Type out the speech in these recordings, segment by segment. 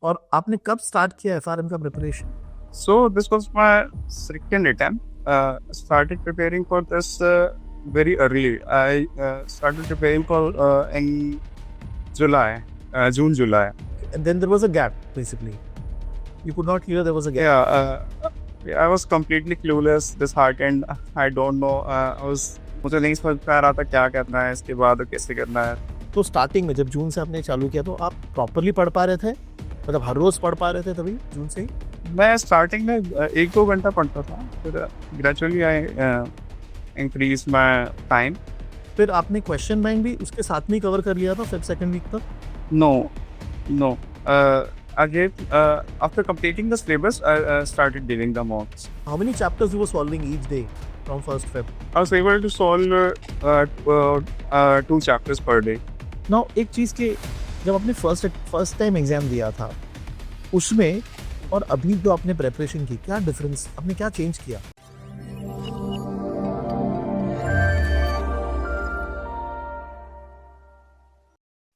और आपने कब स्टार्ट किया एफआरएम का preparation? So this was my second attempt. Started preparing for this very early. I started preparing for in July, June, July. And then there was a gap, basically. You could not hear there was a gap. Yeah, I was completely clueless, disheartened. I don't know. मुझे नहीं समझ पा रहा था क्या करना है इसके बाद और कैसे करना है. तो स्टार्टिंग में जब जून से आपने चालू किया तो आप प्रॉपरली पढ़ पा रहे थे, मतलब हर रोज पढ़ पा रहे थे तभी जून से ही? मैं स्टार्टिंग में 1-2 घंटा पढ़ता था, फिर gradually I increase my time. फिर आपने क्वेश्चन बैंक भी उसके साथ में कवर कर लिया था फिर सेकंड वीक तक? No. Again, after completing the syllabus, I started doing the mocks. How many chapters you were solving each day from first Feb? I was able to solve 2 chapters per day. Now एक चीज के जब आपने first time exam दिया था उसमें और अभी जो आपने प्रिपरेशन की, क्या डिफरेंस, आपने क्या चेंज किया?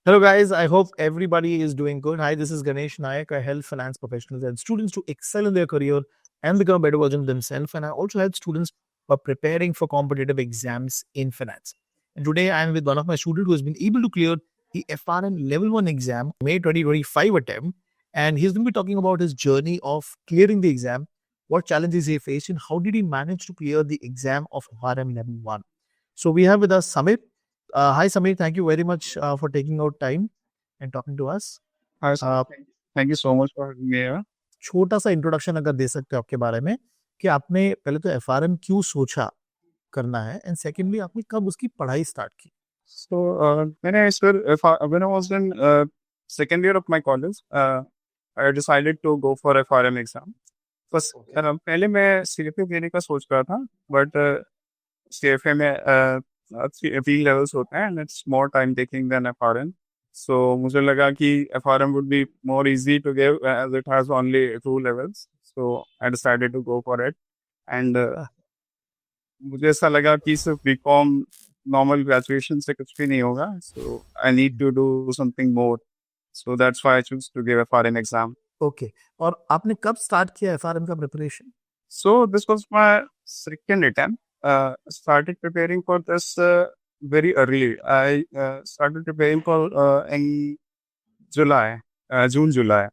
Hello guys, I hope everybody is doing good. Hi, this is Ganesh Nayak. I help finance professionals and students to excel in their career and become a better version of themselves. And I also help students who are preparing for competitive exams in finance. And today I am with one of my students who has been able to clear the FRM Level 1 exam, May 2025 attempt. And he's going to be talking about his journey of clearing the exam, what challenges he faced, and how did he manage to clear the exam of FRM Level 1. So we have with us Samir. Hi Samir, thank you very much for taking out time and talking to us. Hi, sir. Thank you so much for having me here. छोटा सा introduction अगर दे सकते हो आपके बारे में कि आपने पहले तो एफआरएम क्यों सोचा करना है एंड सेकेंडली आपने कब उसकी पढ़ाई स्टार्ट की? So when I was in second year of my college, I decided to go for FRM exam. First, पहले मैं CFA देने का सोच रहा था, but CFA में 3 levels होते हैं and it's more time taking than FRM. So मुझे लगा कि FRM would be more easy to give as it has only 2 levels. So I decided to go for it. And मुझे ऐसा लगा कि सिर्फ BCom normal graduation से कुछ भी नहीं होगा. So I need to do something more. So that's why I chose to give FRM exam. Okay. और आपने कब स्टार्ट किया एफआरएम का preparation? So this was my second attempt. Started preparing for this very early. I started preparing for in July, June, July.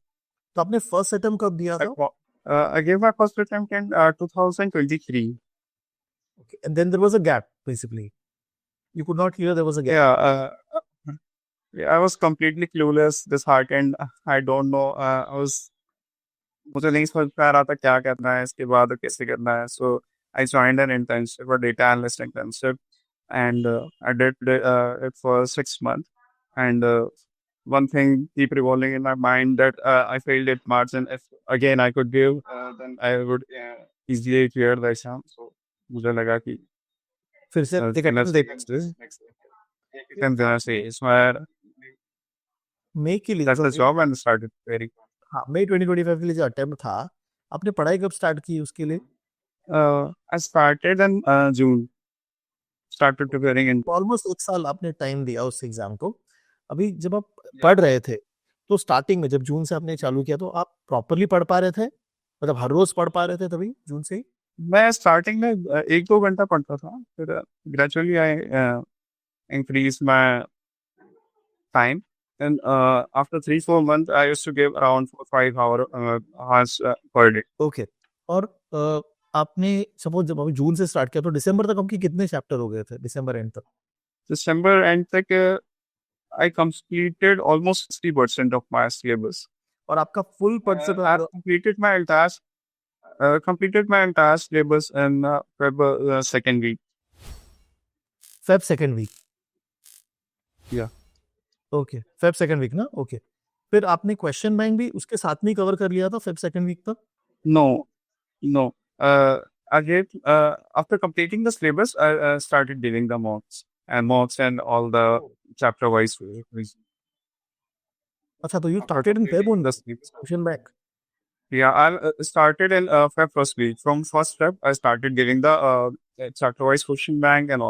तो आपने first attempt कब दिया था? I gave my first attempt in 2023. Okay. And then there was a gap, basically. You could not hear there was a gap. Yeah, I was completely clueless, disheartened. I don't know. मुझे नहीं समझ पा रहा था क्या करना है इसके बाद और कैसे करना है. So I joined an internship, a data analyst internship, and I did it for 6 months. And one thing keep revolving in my mind that I failed at margin. If again I could give, then I would easily clear the exam. So मुझे लगा कि फिर से मई के लिए that's the job and started preparing. हाँ, मई 2025 के लिए जो अटेम्प्ट था, आपने पढ़ाई कब स्टार्ट की उसके लिए? I started in June. Started preparing in almost 1 साल आपने टाइम दिया उस एग्जाम को. अभी जब आप पढ़ रहे थे तो स्टार्टिंग में जब जून से आपने चालू किया तो आप प्रॉपरली पढ़ पा रहे थे, मतलब हर रोज पढ़ पा रहे थे तभी जून से ही? मैं स्टार्टिंग में 1-2 घंटा पढ़ता था, फिर gradually I increase my time. And after 3-4 months, I used to give around 4-5 hours per day. Okay. और आपने सपोज जब अभी जून से स्टार्ट किया तो दिसंबर तक आपके कितने चैप्टर हो गए थे? दिसंबर एंड तक? December end तक I completed almost 60% of my syllabus. और आपका full I completed my entire syllabus in Feb second week. Feb second week? Yeah. Okay, Feb second week ना? ओके. फिर आपने क्वेश्चन बैंक भी उसके साथ में कवर कर लिया था फेब सेकंड वीक तक? No. Again, after completing the syllabus, I started doing the mocks and all the chapter wise. अच्छा, तो you started in Feb on the question bank? Yeah, I started in Feb first week. From first Feb, I started giving the chapter wise question bank and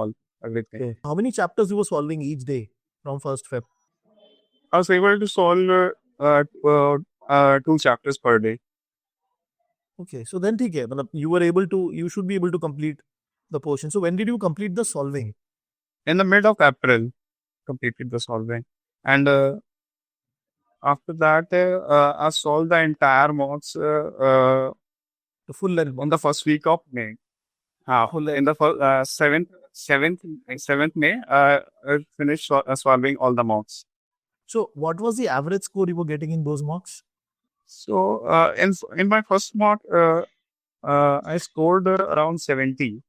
everything. Okay. How many chapters you were solving each day from first Feb? I was able to solve 2 chapters per day. Okay, so then ठीक है, मतलब you should be able to complete the portion. So when did you complete the solving? In the mid of April, completed the solving. And after that, I solved the entire mocks The full length on the first week of May. full In length. the 7th May, I finished solving all the mocks. So what was the average score you were getting in those mocks? So in my first mock, I scored around 70,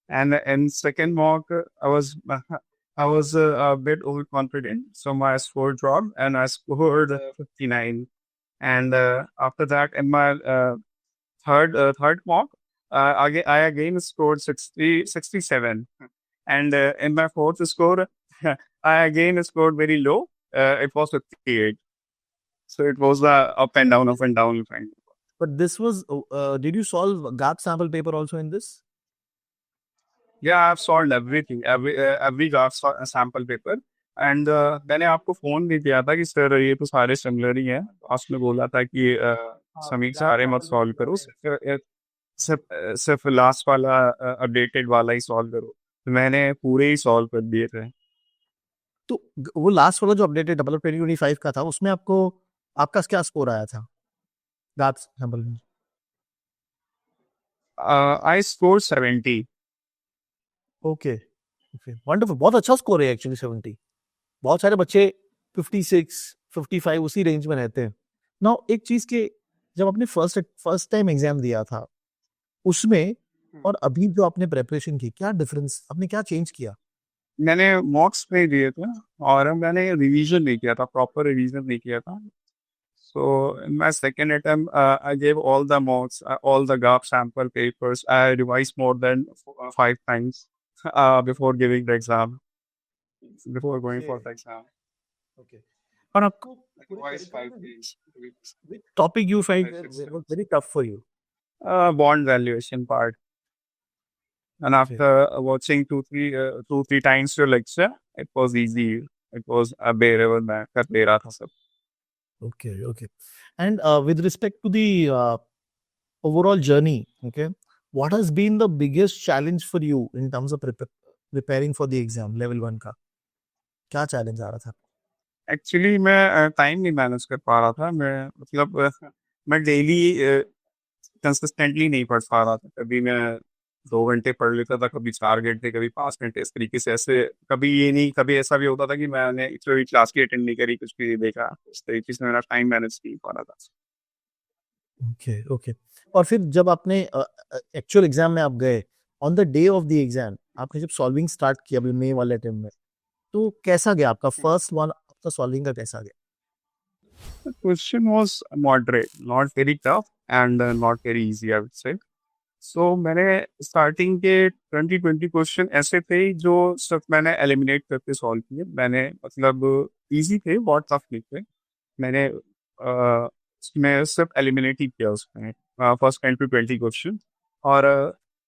and in second mock, I was a bit overconfident, so my score dropped, and I scored 59. And after that, in my third mock, I again scored 67. And in my fourth score, I again scored very low. It was 58. So it was the up and down kind. But this was, did you solve gap sample paper also in this? Yeah, I've solved everything, every graph sample paper. And मैंने आपको phone भी किया था कि sir ये तो सारे similar ही हैं. आपने बोला था कि समीक सारे मत सॉल्व करो, सिर्फ लास्ट वाला अपडेटेड वाला ही सॉल्व करो. तो मैंने पूरे ही सॉल्व कर दिए थे. तो वो लास्ट वाला जो अपडेटेड डबल 2025 का था, उसमें आपको आपका क्या स्कोर आया था गैप सैंपल में? I score 70. Okay, wonderful. बहुत अच्छा स्कोर है एक्चुअली 70. बहुत सारे बच्चे 56, 55 उसी रेंज में रहते हैं. नाउ एक चीज के, जब आपने फर्स्ट टाइम एग्जाम दिया था उसमें और अभी जो आपने प्रिपरेशन की, क्या डिफरेंस, आपने क्या चेंज किया? मैंने मॉक्स पे दिए थे और मैंने रिवीजन नहीं किया था, प्रॉपर रिवीजन नहीं किया था. So in my second attempt, I gave all the mocks, all the gap sample papers. I revised more than 5 times before giving the exam, before going for the exam. Okay. और आपको Revised 5 days. which topic you find was very tough for you? Bond valuation part. And after watching two, three times your lecture, it was easy. It was a bearable. मैं कर ले रहा था सब. Okay. And with respect to the overall journey, okay, what has been the biggest challenge for you in terms of preparing for the exam level 1 का? क्या challenge आ रहा था? एक्चुअली मैं टाइम नहीं मैनेज कर पा रहा था. मैं मतलब मैं डेली कंसिस्टेंटली नहीं पढ़ पा रहा था. कभी मैं 2 घंटे पढ़ लेता था, कभी 4 घंटे, कभी 5 घंटे. इस तरीके से ऐसे कभी ये नहीं, कभी ऐसा भी होता था कि मैंने कोई क्लास की अटेंड नहीं करी, कुछ भी नहीं देखा. इस तरीके से मेरा टाइम मैनेज नहीं पा रहा था. ओके. और फिर जब आपने एक्चुअल एग्जाम में आप गए, on the day of the exam आपने जब सॉल्विंग स्टार्ट किया अभी मे वाले टाइम में, तो कैसा गया आपका फर्स्ट वन? आपका सॉल्विंग का कैसा गया? The question was moderate, not very tough and not very easy, I would say. So मैंने स्टार्टिंग के 20 क्वेश्चन ऐसे थे जो सिर्फ मैंने एलिमिनेट करके सॉल्व किए. मैंने मतलब इजी थे, बहुत टफ नहीं थे. मैंने मैं सिर्फ एलिमिनेट ही किया उसमें फर्स्ट 10 to 20 क्वेश्चन. और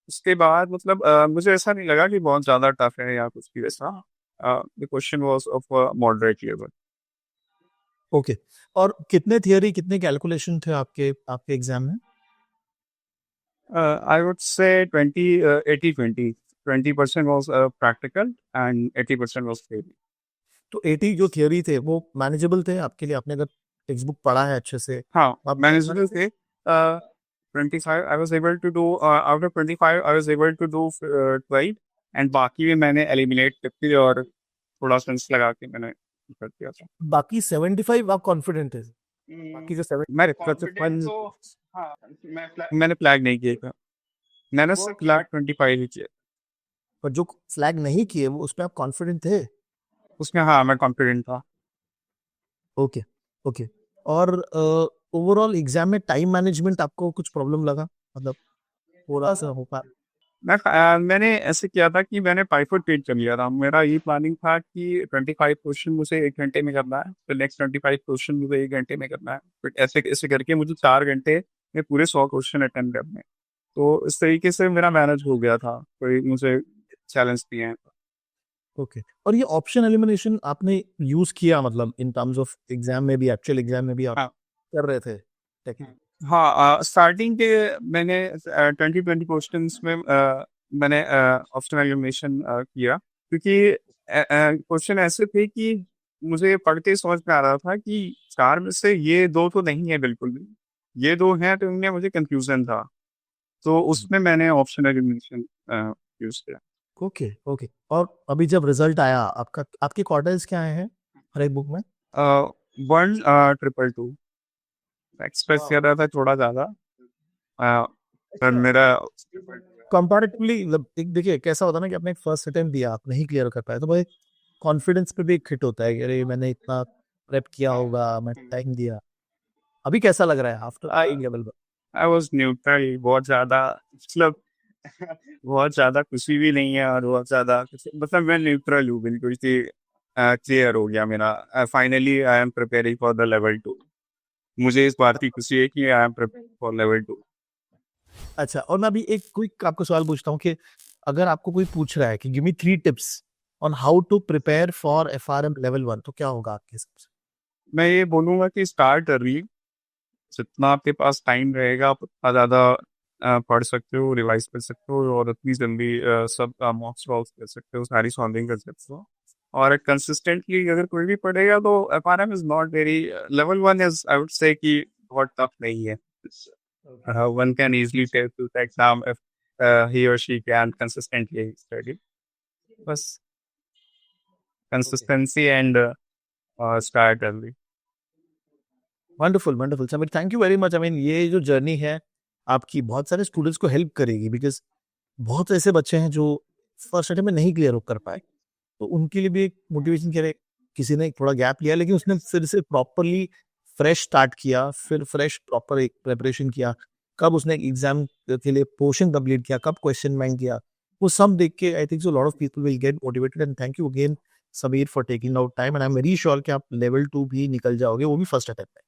उसके बाद मतलब मुझे ऐसा नहीं लगा कि बहुत ज़्यादा टफ है या कुछ भी वैसा. The question was of moderate level. Okay. और कितने थियरी, कितने कैलकुलेशन थे आपके एग्जाम में? I would say 80-20. 20% was practical and 80% was theory. तो 80 जो थियरी थे वो मैनेजेबल थे आपके लिए? आपने अगर टेक्स्ट बुक पढ़ा है अच्छे से? हाँ, आप manageable थे. 25 I was able to do, out of 25 I was able to do 12 and बाकी भी मैंने eliminate करके और थोड़ा सेंस लगा के मैंने कर दिया था. बाकी 75 आप कॉन्फिडेंट थे? बाकी जो 70 मैं मैंने फ्लैग नहीं किए था. मैंने सिर्फ फ्लैग 25 ही किए. पर जो फ्लैग नहीं किए वो उसमें आप कॉन्फिडेंट थे? उसमें हाँ, मैं कॉन्फिडेंट था. ओके. और ओवरऑल एग्जाम में टाइम मैनेजमेंट आपको कुछ प्रॉब्लम लगा? मतलब थोड़ा सा हो पा? मैंने ऐसे किया था कि मैंने बाइफरकेट कर लिया था. मेरा ये प्लानिंग था कि 25 क्वेश्चन मुझे 1 घंटे में करना है, फिर नेक्स्ट 25 क्वेश्चन मुझे 1 घंटे में करना है, फिर ऐसे ऐसे करके मुझे 4 घंटे में पूरे 100 क्वेश्चन अटेंड करने. तो इस तरीके से मेरा मैनेज हो गया था. कोई मुझे चैलेंज दिए हैं. ओके. और ये ऑप्शन एलिमिनेशन आपने यूज किया मतलब इन टर्म्स ऑफ एग्जाम में भी, एक्चुअल एग्जाम में भी आप? हाँ. कर रहे थे टेक? हाँ, स्टार्टिंग के मैंने 20-20 क्वेश्चंस में मैंने ऑप्टिमाइजेशन किया, क्योंकि क्वेश्चन ऐसे थे कि मुझे पढ़ते ही समझ में आ रहा था कि 4 में से ये 2 तो नहीं है बिल्कुल भी। ये 2 हैं, तो इनमें मुझे कन्फ्यूज़न था। तो उसमें मैंने ऑप्शन एलिमिनेशन यूज़ किया। Okay, okay. और अभी जब रिजल्ट आया आपका, आपके क्वार्टर्स क्या आए हैं हर एक बुक में? 1 222 एक्सपेक्ट कर रहा था थोड़ा ज़्यादा, पर मेरा कंपैरेटिवली मतलब देखिए कैसा होता है ना कि आपने एक फर्स्ट अटेम्प्ट दिया, आप नहीं क्लियर कर पाए, तो भाई कॉन्फिडेंस पे भी एक हिट होता है कि अरे मैंने इतना प्रेप किया होगा, मैं टाइम दिया। अभी कैसा लग रहा है after I level? I was neutral, बहुत ज़्यादा मतलब बहुत ज़्यादा खुशी भी नहीं है और बहुत ज़्यादा मतलब मैं न्यूट्रल हूँ बिल्कुल कि क्लियर हो गया मेरा। Finally I am preparing for the level 2। मुझे इस बात की खुशी है कि I am preparing for level 2। अच्छा, और मैं अभी एक क्विक आपको सवाल पूछता हूँ कि अगर आपको कोई पूछ रहा है कि give me 3 tips on how to prepare for FRM level 1, तो क्या होगा आपके हिसाब से? मैं ये बोलूँगा कि स्टार्ट अर्ली, जितना आपके पास टाइम रहेगा आप उतना ज़्यादा पढ़ सकते हो, रिवाइज़ कर सकते हो और उतनी जल्दी सब मॉक सॉल्व कर सकते हो, सारी सॉल्विंग कर सकते हो। और कंसिस्टेंटली अगर कोई भी पढ़ेगा तो FRM is not very level 1 is I would say कि बहुत टफ नहीं है। One can easily take to the exam if he or she can consistently study. बस consistency and start early. Wonderful, wonderful Sameer, thank you very much. I mean ये जो journey है आपकी बहुत सारे स्टूडेंट्स को हेल्प करेगी, बिकॉज बहुत ऐसे बच्चे हैं जो फर्स्ट अटेम्प्ट में नहीं क्लियर कर पाए, तो उनके लिए भी एक मोटिवेशन के लिए किसी ने थोड़ा गैप लिया, लेकिन उसने फिर से प्रॉपरली फ्रेश स्टार्ट किया, फिर फ्रेश प्रॉपर एक प्रेपरेशन किया, कब उसने एग्जाम के लिए पोर्शन कंप्लीट किया, कब क्वेश्चन बैंक किया, वो सब देख के I think so lot of people will get motivated. And thank you again Sameer for taking out time, and I am very sure कि आप लेवल 2 भी निकल जाओगे, वो भी फर्स्ट अटेम्प्ट में।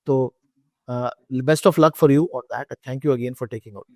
तो best of luck for you on that, thank you again for taking out.